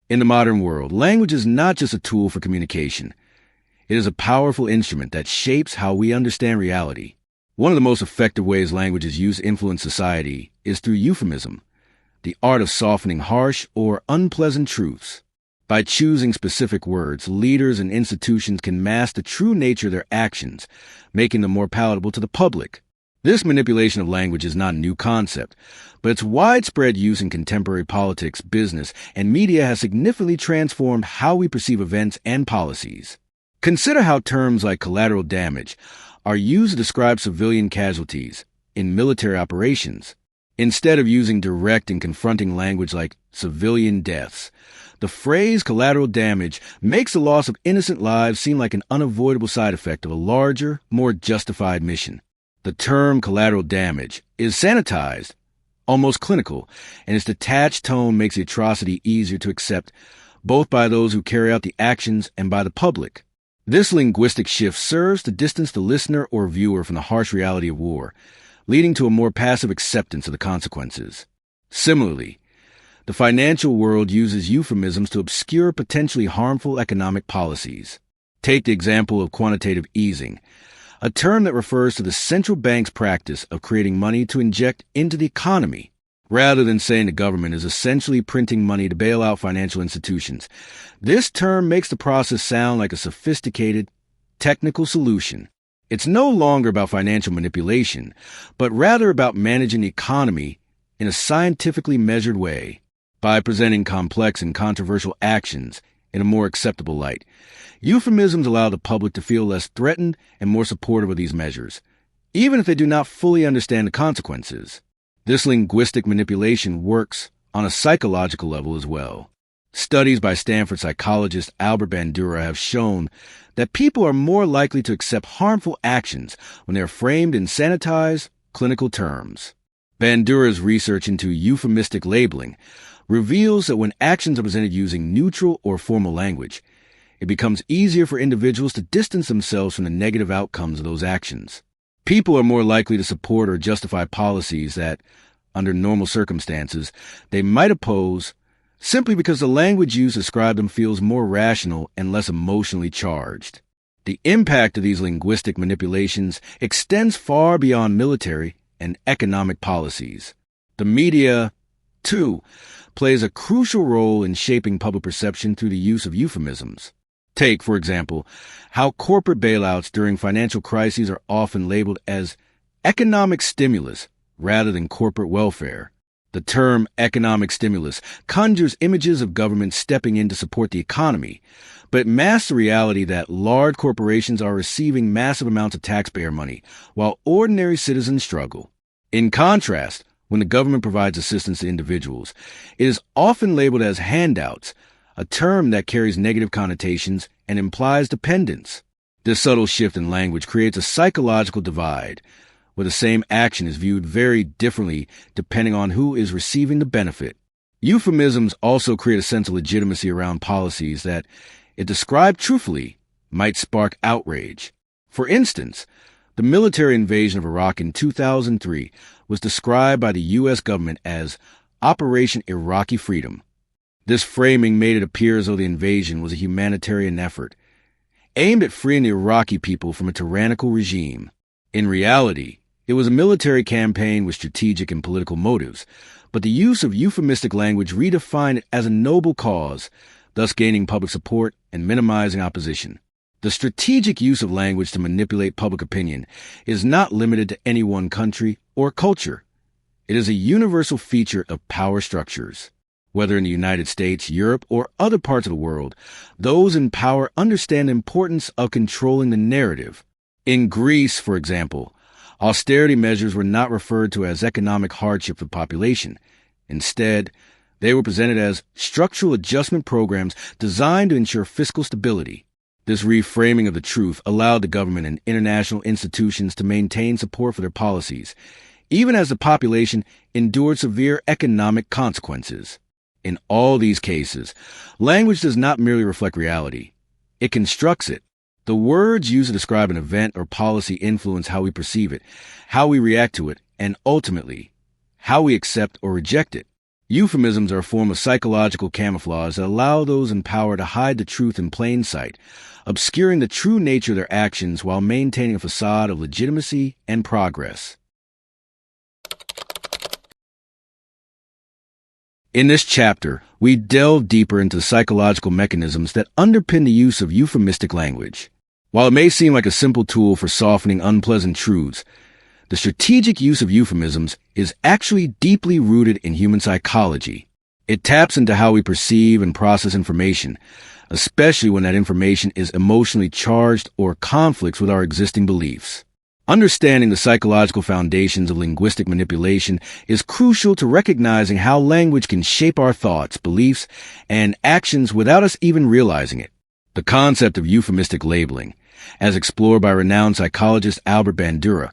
In the modern world, language is not just a tool for communication. It is a powerful instrument that shapes how we understand reality. One of the most effective ways language is used to influence society is through euphemism, the art of softening harsh or unpleasant truths. By choosing specific words, leaders and institutions can mask the true nature of their actions, making them more palatable to the public. This manipulation of language is not a new concept, but its widespread use in contemporary politics, business, and media has significantly transformed how we perceive events and policies. Consider how terms like collateral damage are used to describe civilian casualties in military operations. Instead of using direct and confronting language like civilian deaths, the phrase collateral damage makes the loss of innocent lives seem like an unavoidable side effect of a larger, more justified mission. The term collateral damage is sanitized, almost clinical, and its detached tone makes the atrocity easier to accept, both by those who carry out the actions and by the public. This linguistic shift serves to distance the listener or viewer from the harsh reality of war, leading to a more passive acceptance of the consequences. Similarly, the financial world uses euphemisms to obscure potentially harmful economic policies. Take the example of quantitative easing, a term that refers to the central bank's practice of creating money to inject into the economy. Rather than saying the government is essentially printing money to bail out financial institutions, this term makes the process sound like a sophisticated, technical solution. It's no longer about financial manipulation, but rather about managing the economy in a scientifically measured way. By presenting complex and controversial actions in a more acceptable light, euphemisms allow the public to feel less threatened and more supportive of these measures, even if they do not fully understand the consequences. This linguistic manipulation works on a psychological level as well. Studies by Stanford psychologist Albert Bandura have shown that people are more likely to accept harmful actions when they are framed in sanitized, clinical terms. Bandura's research into euphemistic labeling reveals that when actions are presented using neutral or formal language, it becomes easier for individuals to distance themselves from the negative outcomes of those actions. People are more likely to support or justify policies that, under normal circumstances, they might oppose simply because the language used to describe them feels more rational and less emotionally charged. The impact of these linguistic manipulations extends far beyond military and economic policies. The media, too, plays a crucial role in shaping public perception through the use of euphemisms. Take, for example, how corporate bailouts during financial crises are often labeled as economic stimulus rather than corporate welfare. The term economic stimulus conjures images of government stepping in to support the economy, but it masks the reality that large corporations are receiving massive amounts of taxpayer money while ordinary citizens struggle. In contrast, when the government provides assistance to individuals, it is often labeled as handouts, a term that carries negative connotations and implies dependence. This subtle shift in language creates a psychological divide, where the same action is viewed very differently depending on who is receiving the benefit. Euphemisms also create a sense of legitimacy around policies that, if described truthfully, might spark outrage. For instance, the military invasion of Iraq in 2003 was described by the U.S. government as Operation Iraqi Freedom. This framing made it appear as though the invasion was a humanitarian effort, aimed at freeing the Iraqi people from a tyrannical regime. In reality, it was a military campaign with strategic and political motives, but the use of euphemistic language redefined it as a noble cause, thus gaining public support and minimizing opposition. The strategic use of language to manipulate public opinion is not limited to any one country or culture. It is a universal feature of power structures. Whether in the United States, Europe, or other parts of the world, those in power understand the importance of controlling the narrative. In Greece, for example, austerity measures were not referred to as economic hardship for the population. Instead, they were presented as structural adjustment programs designed to ensure fiscal stability. This reframing of the truth allowed the government and international institutions to maintain support for their policies, even as the population endured severe economic consequences. In all these cases, language does not merely reflect reality. It constructs it. The words used to describe an event or policy influence how we perceive it, how we react to it, and ultimately, how we accept or reject it. Euphemisms are a form of psychological camouflage that allow those in power to hide the truth in plain sight, obscuring the true nature of their actions while maintaining a facade of legitimacy and progress. In this chapter, we delve deeper into the psychological mechanisms that underpin the use of euphemistic language. While it may seem like a simple tool for softening unpleasant truths, the strategic use of euphemisms is actually deeply rooted in human psychology. It taps into how we perceive and process information, especially when that information is emotionally charged or conflicts with our existing beliefs. Understanding the psychological foundations of linguistic manipulation is crucial to recognizing how language can shape our thoughts, beliefs, and actions without us even realizing it. The concept of euphemistic labeling, as explored by renowned psychologist Albert Bandura,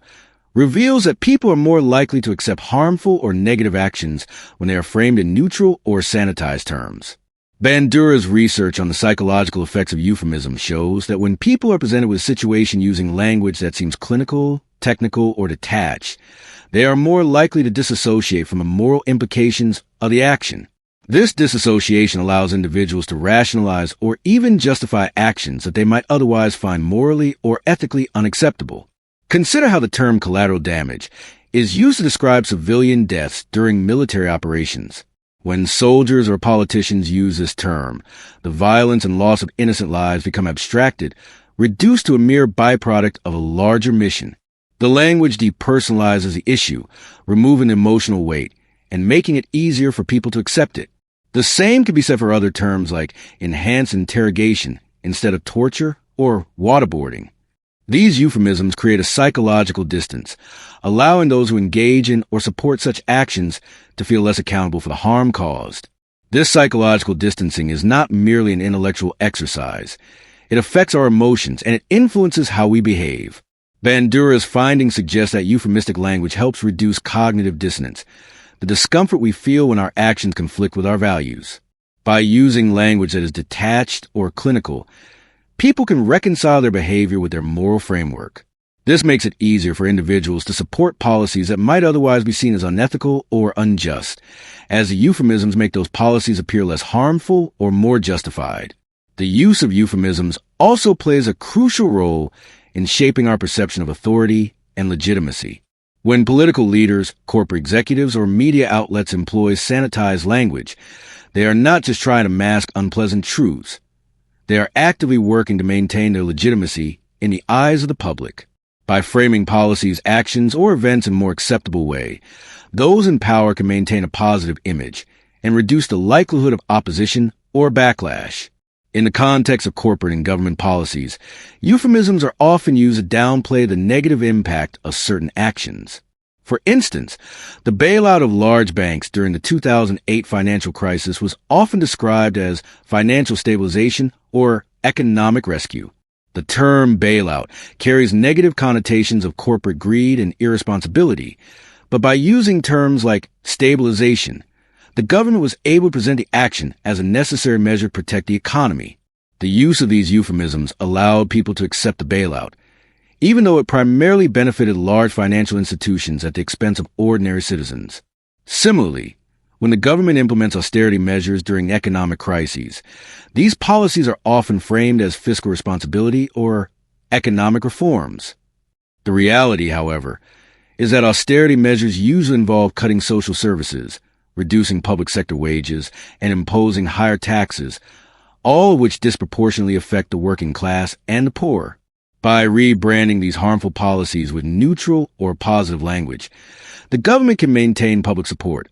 reveals that people are more likely to accept harmful or negative actions when they are framed in neutral or sanitized terms. Bandura's research on the psychological effects of euphemism shows that when people are presented with a situation using language that seems clinical, technical, or detached, they are more likely to disassociate from the moral implications of the action. This disassociation allows individuals to rationalize or even justify actions that they might otherwise find morally or ethically unacceptable. Consider how the term collateral damage is used to describe civilian deaths during military operations. When soldiers or politicians use this term, the violence and loss of innocent lives become abstracted, reduced to a mere byproduct of a larger mission. The language depersonalizes the issue, removing the emotional weight and making it easier for people to accept it. The same can be said for other terms like enhanced interrogation instead of torture or waterboarding. These euphemisms create a psychological distance, allowing those who engage in or support such actions to feel less accountable for the harm caused. This psychological distancing is not merely an intellectual exercise. It affects our emotions and it influences how we behave. Bandura's findings suggest that euphemistic language helps reduce cognitive dissonance, the discomfort we feel when our actions conflict with our values. By using language that is detached or clinical, people can reconcile their behavior with their moral framework. This makes it easier for individuals to support policies that might otherwise be seen as unethical or unjust, as the euphemisms make those policies appear less harmful or more justified. The use of euphemisms also plays a crucial role in shaping our perception of authority and legitimacy. When political leaders, corporate executives, or media outlets employ sanitized language, they are not just trying to mask unpleasant truths. They are actively working to maintain their legitimacy in the eyes of the public. By framing policies, actions, or events in a more acceptable way, those in power can maintain a positive image and reduce the likelihood of opposition or backlash. In the context of corporate and government policies, euphemisms are often used to downplay the negative impact of certain actions. For instance, the bailout of large banks during the 2008 financial crisis was often described as financial stabilization or economic rescue. The term bailout carries negative connotations of corporate greed and irresponsibility, but by using terms like stabilization, the government was able to present the action as a necessary measure to protect the economy. The use of these euphemisms allowed people to accept the bailout, even though it primarily benefited large financial institutions at the expense of ordinary citizens. Similarly, when the government implements austerity measures during economic crises, these policies are often framed as fiscal responsibility or economic reforms. The reality, however, is that austerity measures usually involve cutting social services, reducing public sector wages, and imposing higher taxes, all of which disproportionately affect the working class and the poor. By rebranding these harmful policies with neutral or positive language, the government can maintain public support,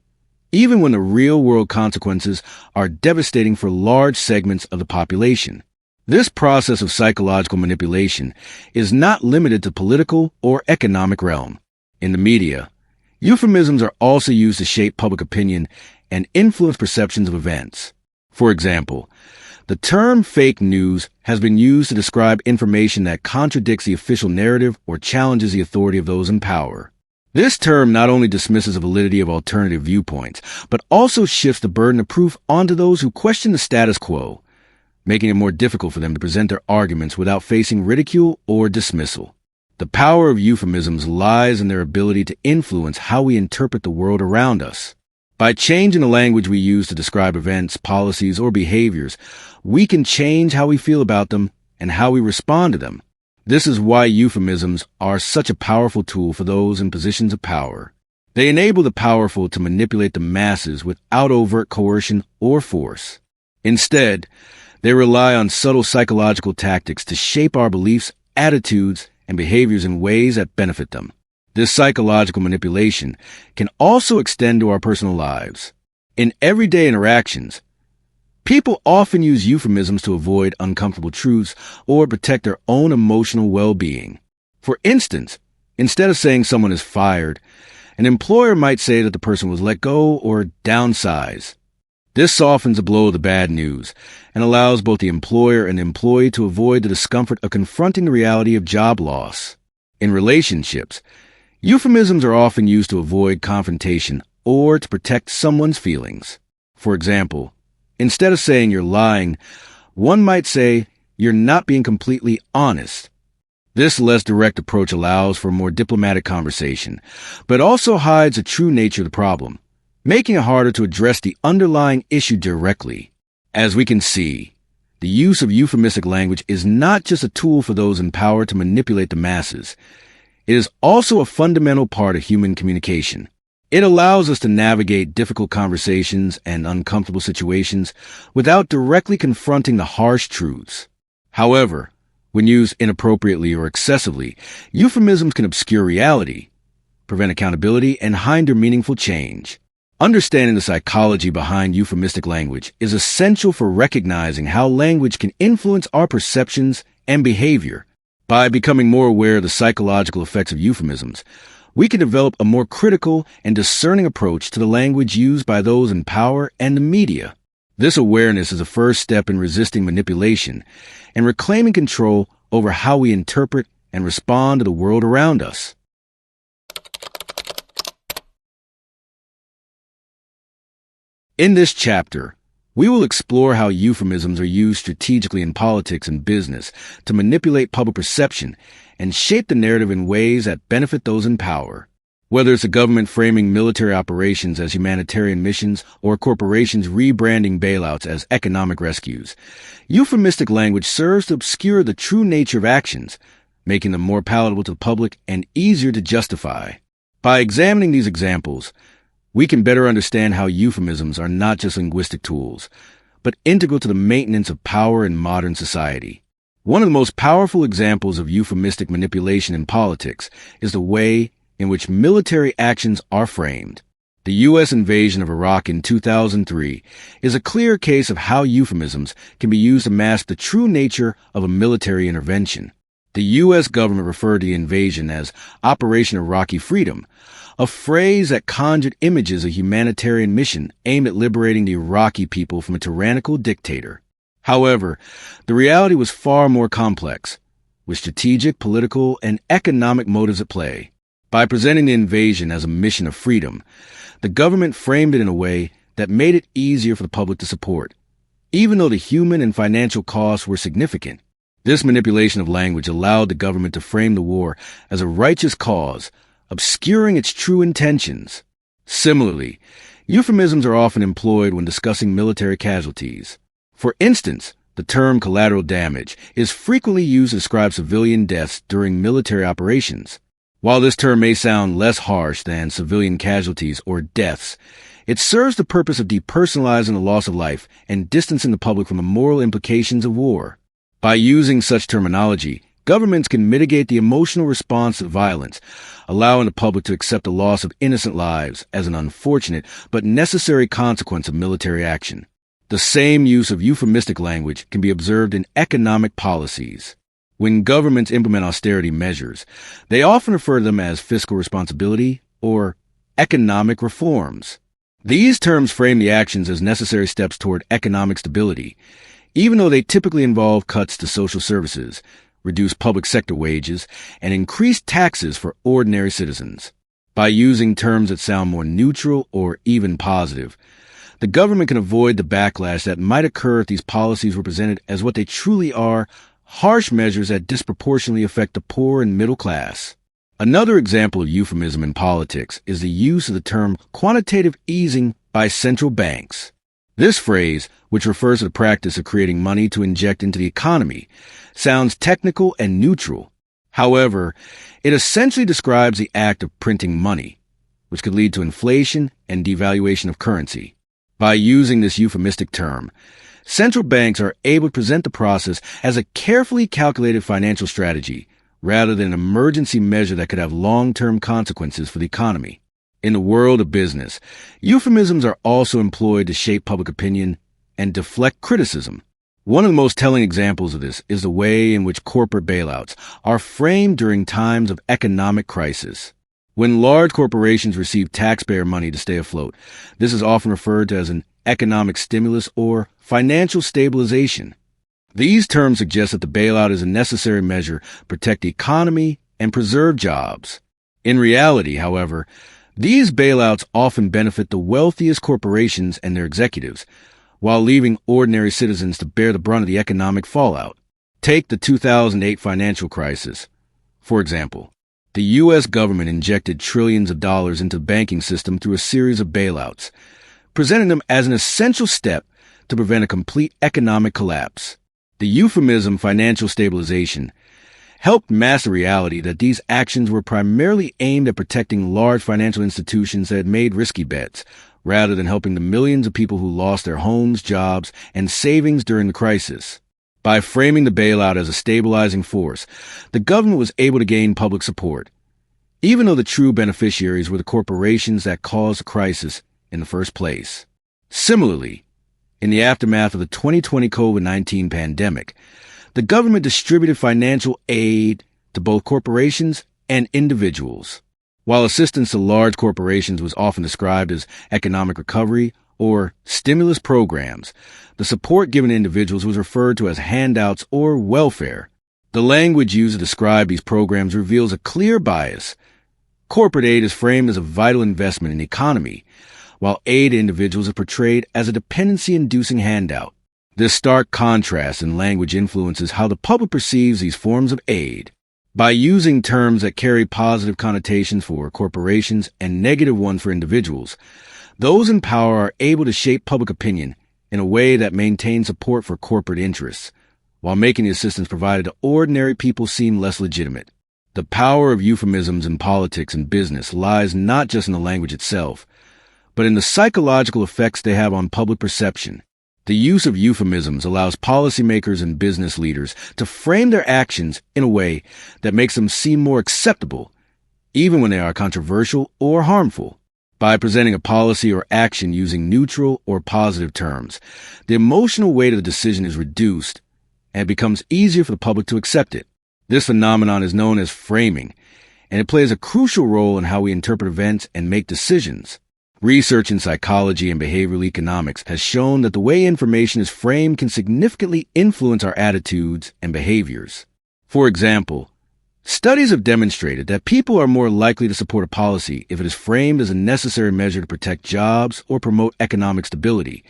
even when the real-world consequences are devastating for large segments of the population. This process of psychological manipulation is not limited to political or economic realm. In the media, euphemisms are also used to shape public opinion and influence perceptions of events. For example, the term fake news has been used to describe information that contradicts the official narrative or challenges the authority of those in power. This term not only dismisses the validity of alternative viewpoints, but also shifts the burden of proof onto those who question the status quo, making it more difficult for them to present their arguments without facing ridicule or dismissal. The power of euphemisms lies in their ability to influence how we interpret the world around us. By changing the language we use to describe events, policies, or behaviors, we can change how we feel about them and how we respond to them. This is why euphemisms are such a powerful tool for those in positions of power. They enable the powerful to manipulate the masses without overt coercion or force. Instead, they rely on subtle psychological tactics to shape our beliefs, attitudes, and behaviors in ways that benefit them. This psychological manipulation can also extend to our personal lives. In everyday interactions, people often use euphemisms to avoid uncomfortable truths or protect their own emotional well-being. For instance, instead of saying someone is fired, an employer might say that the person was let go or downsized. This softens the blow of the bad news and allows both the employer and the employee to avoid the discomfort of confronting the reality of job loss. In relationships, euphemisms are often used to avoid confrontation or to protect someone's feelings. For example, instead of saying you're lying, one might say you're not being completely honest. This less direct approach allows for a more diplomatic conversation, but also hides the true nature of the problem, making it harder to address the underlying issue directly. As we can see, the use of euphemistic language is not just a tool for those in power to manipulate the masses. It is also a fundamental part of human communication. It allows us to navigate difficult conversations and uncomfortable situations without directly confronting the harsh truths. However, when used inappropriately or excessively, euphemisms can obscure reality, prevent accountability, and hinder meaningful change. Understanding the psychology behind euphemistic language is essential for recognizing how language can influence our perceptions and behavior. By becoming more aware of the psychological effects of euphemisms, we can develop a more critical and discerning approach to the language used by those in power and the media. This awareness is a first step in resisting manipulation and reclaiming control over how we interpret and respond to the world around us. In this chapter, we will explore how euphemisms are used strategically in politics and business to manipulate public perception and shape the narrative in ways that benefit those in power. Whether it's a government framing military operations as humanitarian missions or corporations rebranding bailouts as economic rescues, euphemistic language serves to obscure the true nature of actions, making them more palatable to the public and easier to justify. By examining these examples, we can better understand how euphemisms are not just linguistic tools, but integral to the maintenance of power in modern society. One of the most powerful examples of euphemistic manipulation in politics is the way in which military actions are framed. The U.S. invasion of Iraq in 2003 is a clear case of how euphemisms can be used to mask the true nature of a military intervention. The U.S. government referred to the invasion as Operation Iraqi Freedom, a phrase that conjured images of a humanitarian mission aimed at liberating the Iraqi people from a tyrannical dictator. However, the reality was far more complex, with strategic, political, and economic motives at play. By presenting the invasion as a mission of freedom, the government framed it in a way that made it easier for the public to support, even though the human and financial costs were significant. This manipulation of language allowed the government to frame the war as a righteous cause, obscuring its true intentions. Similarly, euphemisms are often employed when discussing military casualties. For instance, the term collateral damage is frequently used to describe civilian deaths during military operations. While this term may sound less harsh than civilian casualties or deaths, it serves the purpose of depersonalizing the loss of life and distancing the public from the moral implications of war. By using such terminology, governments can mitigate the emotional response to violence, allowing the public to accept the loss of innocent lives as an unfortunate but necessary consequence of military action. The same use of euphemistic language can be observed in economic policies. When governments implement austerity measures, they often refer to them as fiscal responsibility or economic reforms. These terms frame the actions as necessary steps toward economic stability, even though they typically involve cuts to social services, reduced public sector wages, and increased taxes for ordinary citizens. By using terms that sound more neutral or even positive, the government can avoid the backlash that might occur if these policies were presented as what they truly are: harsh measures that disproportionately affect the poor and middle class. Another example of euphemism in politics is the use of the term quantitative easing by by central banks. This phrase, which refers to the practice of creating money to inject into the economy, sounds technical and neutral. However, it essentially describes the act of printing money, which could lead to inflation and devaluation of currency. By using this euphemistic term, central banks are able to present the process as a carefully calculated financial strategy rather than an emergency measure that could have long-term consequences for the economy. In the world of business, euphemisms are also employed to shape public opinion and deflect criticism. One of the most telling examples of this is the way in which corporate bailouts are framed during times of economic crisis. When large corporations receive taxpayer money to stay afloat, this is often referred to as an economic stimulus or financial stabilization. These terms suggest that the bailout is a necessary measure to protect the economy and preserve jobs. In reality, however, these bailouts often benefit the wealthiest corporations and their executives, while leaving ordinary citizens to bear the brunt of the economic fallout. Take the 2008 financial crisis. For example, the U.S. government injected trillions of dollars into the banking system through a series of bailouts, presenting them as an essential step to prevent a complete economic collapse. The euphemism financial stabilization helped mask the reality that these actions were primarily aimed at protecting large financial institutions that had made risky bets, rather than helping the millions of people who lost their homes, jobs, and savings during the crisis. By framing the bailout as a stabilizing force, the government was able to gain public support, even though the true beneficiaries were the corporations that caused the crisis in the first place. Similarly, in the aftermath of the 2020 COVID-19 pandemic, the government distributed financial aid to both corporations and individuals. While assistance to large corporations was often described as economic recovery or stimulus programs, the support given to individuals was referred to as handouts or welfare. The language used to describe these programs reveals a clear bias. Corporate aid is framed as a vital investment in the economy, while aid to individuals is portrayed as a dependency-inducing handout. This stark contrast in language influences how the public perceives these forms of aid. By using terms that carry positive connotations for corporations and negative ones for individuals, those in power are able to shape public opinion in a way that maintains support for corporate interests, while making the assistance provided to ordinary people seem less legitimate. The power of euphemisms in politics and business lies not just in the language itself, but in the psychological effects they have on public perception. The use of euphemisms allows policymakers and business leaders to frame their actions in a way that makes them seem more acceptable, even when they are controversial or harmful. By presenting a policy or action using neutral or positive terms, the emotional weight of the decision is reduced and it becomes easier for the public to accept it. This phenomenon is known as framing, and it plays a crucial role in how we interpret events and make decisions. Research in psychology and behavioral economics has shown that the way information is framed can significantly influence our attitudes and behaviors. For example, studies have demonstrated that people are more likely to support a policy if it is framed as a necessary measure to protect jobs or promote economic stability,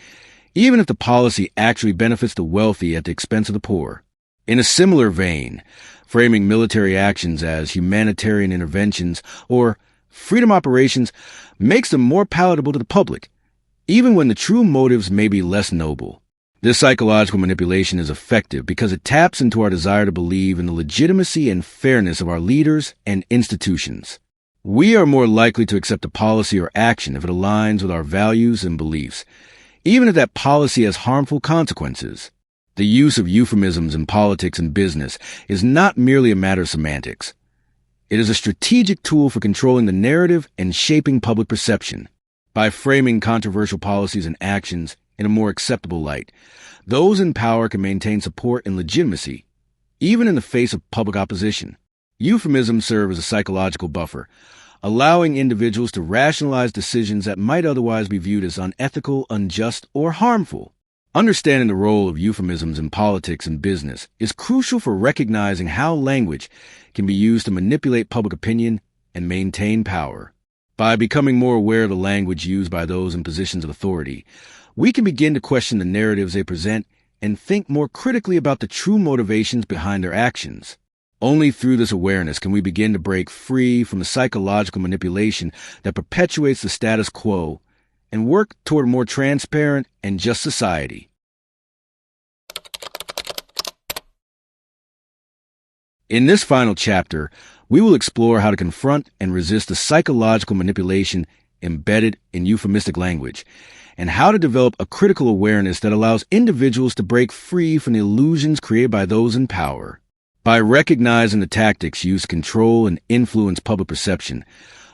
even if the policy actually benefits the wealthy at the expense of the poor. In a similar vein, framing military actions as humanitarian interventions or freedom operations makes them more palatable to the public, even when the true motives may be less noble. This psychological manipulation is effective because it taps into our desire to believe in the legitimacy and fairness of our leaders and institutions. We are more likely to accept a policy or action if it aligns with our values and beliefs, even if that policy has harmful consequences. The use of euphemisms in politics and business is not merely a matter of semantics. It is a strategic tool for controlling the narrative and shaping public perception. By framing controversial policies and actions in a more acceptable light, those in power can maintain support and legitimacy, even in the face of public opposition. Euphemisms serve as a psychological buffer, allowing individuals to rationalize decisions that might otherwise be viewed as unethical, unjust, or harmful. Understanding the role of euphemisms in politics and business is crucial for recognizing how language can be used to manipulate public opinion and maintain power. By becoming more aware of the language used by those in positions of authority, we can begin to question the narratives they present and think more critically about the true motivations behind their actions. Only through this awareness can we begin to break free from the psychological manipulation that perpetuates the status quo and work toward a more transparent and just society. In this final chapter, we will explore how to confront and resist the psychological manipulation embedded in euphemistic language, and how to develop a critical awareness that allows individuals to break free from the illusions created by those in power. By recognizing the tactics used to control and influence public perception,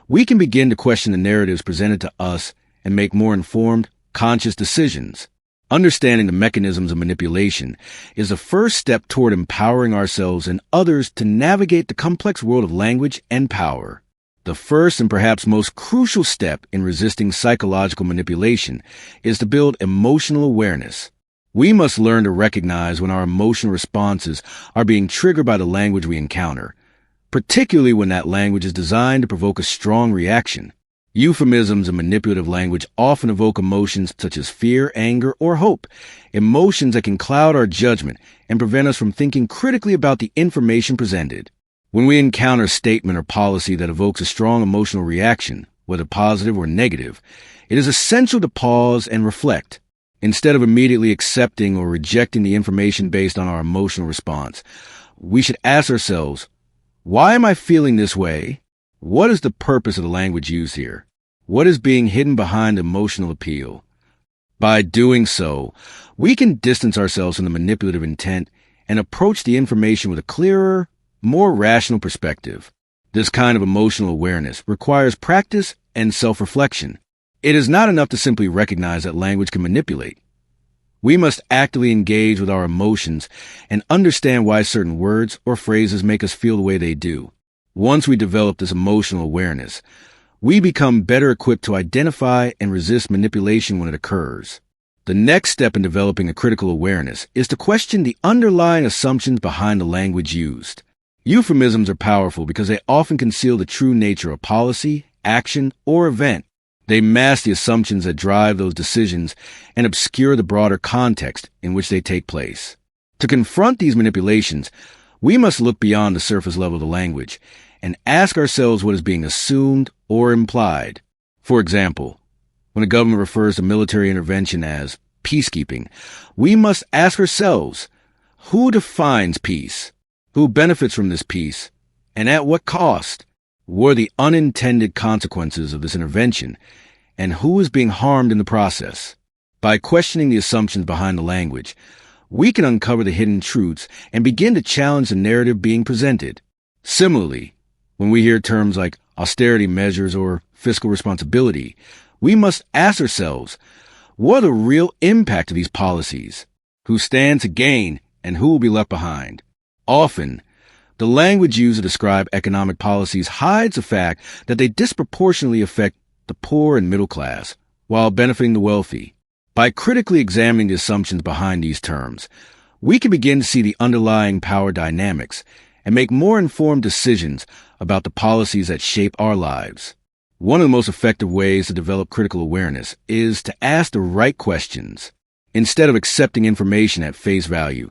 we can begin to question the narratives presented to us and make more informed, conscious decisions. Understanding the mechanisms of manipulation is the first step toward empowering ourselves and others to navigate the complex world of language and power. The first and perhaps most crucial step in resisting psychological manipulation is to build emotional awareness. We must learn to recognize when our emotional responses are being triggered by the language we encounter, particularly when that language is designed to provoke a strong reaction. Euphemisms and manipulative language often evoke emotions such as fear, anger, or hope, emotions that can cloud our judgment and prevent us from thinking critically about the information presented. When we encounter a statement or policy that evokes a strong emotional reaction, whether positive or negative, it is essential to pause and reflect. Instead of immediately accepting or rejecting the information based on our emotional response, we should ask ourselves, why am I feeling this way? What is the purpose of the language used here? What is being hidden behind emotional appeal? By doing so, we can distance ourselves from the manipulative intent and approach the information with a clearer, more rational perspective. This kind of emotional awareness requires practice and self-reflection. It is not enough to simply recognize that language can manipulate. We must actively engage with our emotions and understand why certain words or phrases make us feel the way they do. Once we develop this emotional awareness, we become better equipped to identify and resist manipulation when it occurs. The next step in developing a critical awareness is to question the underlying assumptions behind the language used. Euphemisms are powerful because they often conceal the true nature of policy, action, or event. They mask the assumptions that drive those decisions and obscure the broader context in which they take place. To confront these manipulations, we must look beyond the surface level of the language and ask ourselves what is being assumed or implied. For example, when a government refers to military intervention as peacekeeping, we must ask ourselves, who defines peace? Who benefits from this peace? And at what cost? What are the unintended consequences of this intervention? And who is being harmed in the process? By questioning the assumptions behind the language, we can uncover the hidden truths and begin to challenge the narrative being presented. Similarly, when we hear terms like austerity measures or fiscal responsibility, we must ask ourselves, what are the real impact of these policies? Who stands to gain and who will be left behind? Often, the language used to describe economic policies hides the fact that they disproportionately affect the poor and middle class, while benefiting the wealthy. By critically examining the assumptions behind these terms, we can begin to see the underlying power dynamics and make more informed decisions about the policies that shape our lives. One of the most effective ways to develop critical awareness is to ask the right questions. Instead of accepting information at face value,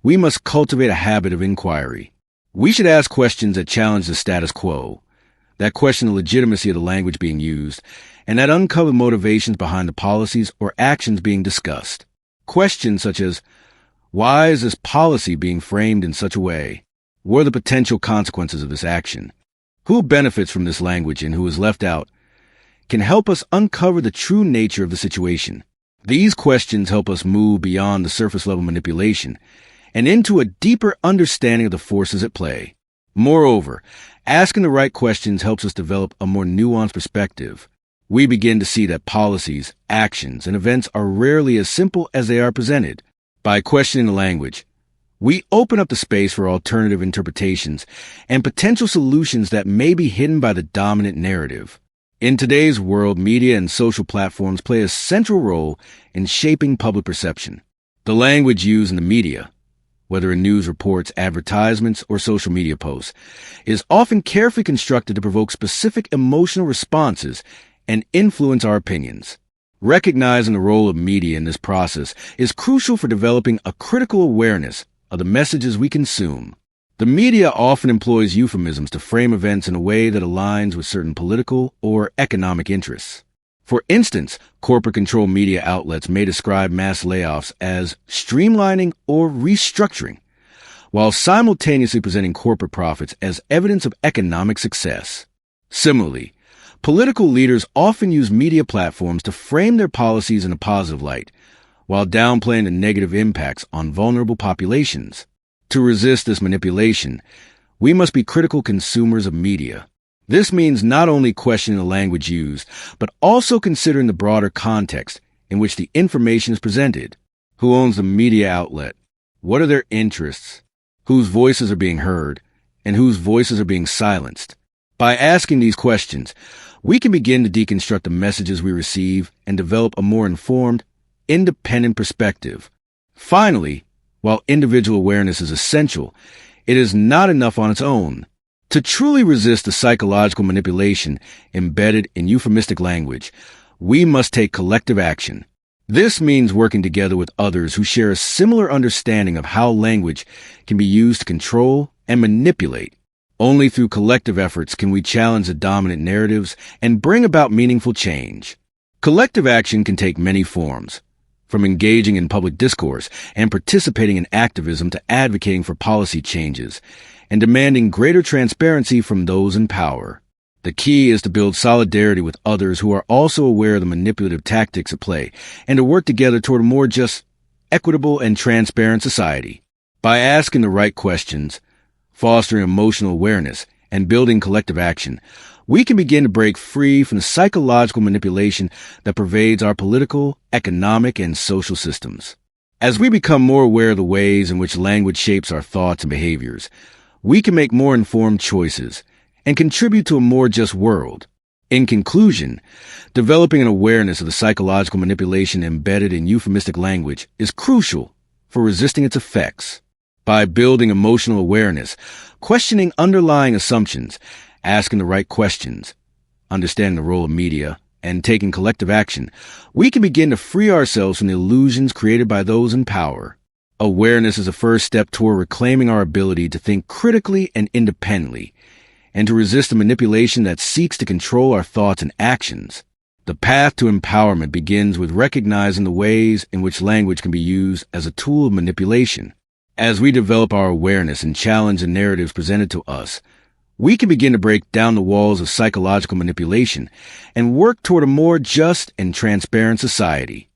we must cultivate a habit of inquiry. We should ask questions that challenge the status quo, that question the legitimacy of the language being used, and that uncover motivations behind the policies or actions being discussed. Questions such as, why is this policy being framed in such a way? What are the potential consequences of this action? Who benefits from this language and who is left out? Can help us uncover the true nature of the situation. These questions help us move beyond the surface-level manipulation and into a deeper understanding of the forces at play. Moreover, asking the right questions helps us develop a more nuanced perspective. We begin to see that policies, actions, and events are rarely as simple as they are presented. By questioning the language, we open up the space for alternative interpretations and potential solutions that may be hidden by the dominant narrative. In today's world, media and social platforms play a central role in shaping public perception. The language used in the media, whether in news reports, advertisements, or social media posts, is often carefully constructed to provoke specific emotional responses and influence our opinions. Recognizing the role of media in this process is crucial for developing a critical awareness of the messages we consume. The media often employs euphemisms to frame events in a way that aligns with certain political or economic interests. For instance, corporate-controlled media outlets may describe mass layoffs as streamlining or restructuring, while simultaneously presenting corporate profits as evidence of economic success. Similarly, political leaders often use media platforms to frame their policies in a positive light, while downplaying the negative impacts on vulnerable populations. To resist this manipulation, we must be critical consumers of media. This means not only questioning the language used, but also considering the broader context in which the information is presented. Who owns the media outlet? What are their interests? Whose voices are being heard? And whose voices are being silenced? By asking these questions, we can begin to deconstruct the messages we receive and develop a more informed, independent perspective. Finally, while individual awareness is essential, it is not enough on its own. To truly resist the psychological manipulation embedded in euphemistic language, we must take collective action. This means working together with others who share a similar understanding of how language can be used to control and manipulate. Only through collective efforts can we challenge the dominant narratives and bring about meaningful change. Collective action can take many forms, from engaging in public discourse and participating in activism to advocating for policy changes and demanding greater transparency from those in power. The key is to build solidarity with others who are also aware of the manipulative tactics at play and to work together toward a more just, equitable, and transparent society. By asking the right questions, fostering emotional awareness, and building collective action, we can begin to break free from the psychological manipulation that pervades our political, economic, and social systems. As we become more aware of the ways in which language shapes our thoughts and behaviors, we can make more informed choices and contribute to a more just world. In conclusion, developing an awareness of the psychological manipulation embedded in euphemistic language is crucial for resisting its effects. By building emotional awareness, questioning underlying assumptions, asking the right questions, understanding the role of media, and taking collective action, we can begin to free ourselves from the illusions created by those in power. Awareness is a first step toward reclaiming our ability to think critically and independently, and to resist the manipulation that seeks to control our thoughts and actions. The path to empowerment begins with recognizing the ways in which language can be used as a tool of manipulation. As we develop our awareness and challenge the narratives presented to us, we can begin to break down the walls of psychological manipulation and work toward a more just and transparent society.